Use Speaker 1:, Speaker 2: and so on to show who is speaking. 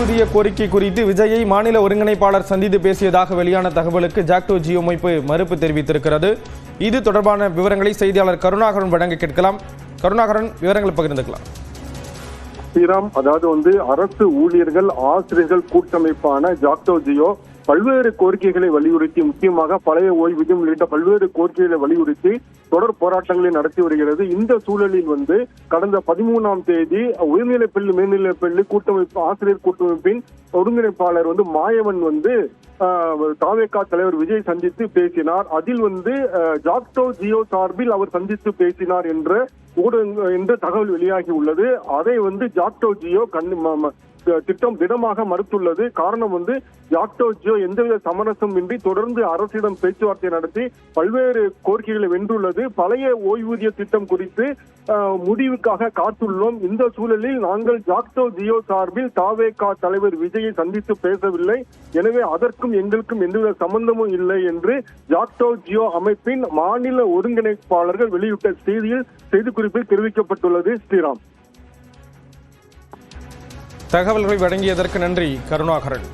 Speaker 1: ஓய்வூதிய கோரிக்கை குறித்து விஜயை மாநில ஒருங்கிணைப்பாளர் சந்தித்து பேசியதாக வெளியான தகவலுக்கு ஜாக்டோ ஜியோ அமைப்பு மறுப்பு தெரிவித்திருக்கிறது. இது தொடர்பான விவரங்களை செய்தியாளர் கருணாகரன் வழங்க கேட்கலாம். கருணாகரன், விவரங்களை பகிர்ந்துக்கலாம்.
Speaker 2: ஸ்ரீராம், அதாவது அரசு ஊழியர்கள் ஆசிரியர்கள் கூட்டமைப்பான ஜாக்டோ ஜியோ பல்வேறு கோரிக்கைகளை வலியுறுத்தி, முக்கியமாக பழைய ஓய்வூதியம் உள்ளிட்ட பல்வேறு கோரிக்கைகளை வலியுறுத்தி தொடர் போராட்டங்களை நடத்தி வருகிறது. இந்த சூழலில் கடந்த 13ஆம் தேதி உயர்நிலைப்பள்ளி மேல்நிலைப்பள்ளி கூட்டமைப்பு ஆசிரியர் கூட்டமைப்பின் ஒருங்கிணைப்பாளர் மாயவன் தாவேகா தலைவர் விஜய் சந்தித்து பேசினார். அதில் ஜாக்டோ ஜியோ சார்பில் அவர் சந்தித்து பேசினார் என்ற தகவல் வெளியாகி உள்ளது. அதை ஜாக்டோ ஜியோ திடமாக மறுத்துள்ளது. காரணம் ஜாக்டோ ஜியோ எந்தவித சமரசம் இன்றி தொடர்ந்து அரசிடம் பேச்சுவார்த்தை நடத்தி பல்வேறு கோரிக்கைகளை வென்றுள்ளது. பழைய ஓய்வூதிய திட்டம் குறித்து முடிவுக்காக காத்துள்ளோம். இந்த சூழலில் நாங்கள் ஜாக்டோ ஜியோ சார்பில் தாவேகா தலைவர் விஜயை சந்தித்து பேசவில்லை, எனவே அதற்கும் எங்களுக்கும் எந்தவித சம்பந்தமும் இல்லை என்று ஜாக்டோ ஜியோ அமைப்பின் மாநில ஒருங்கிணைப்பாளர்கள் வெளியிட்ட செய்திக்குறிப்பில் தெரிவிக்கப்பட்டுள்ளது. ஸ்ரீராம்,
Speaker 1: தகவல்களை வழங்கியதற்கு நன்றி கருணாகரன்.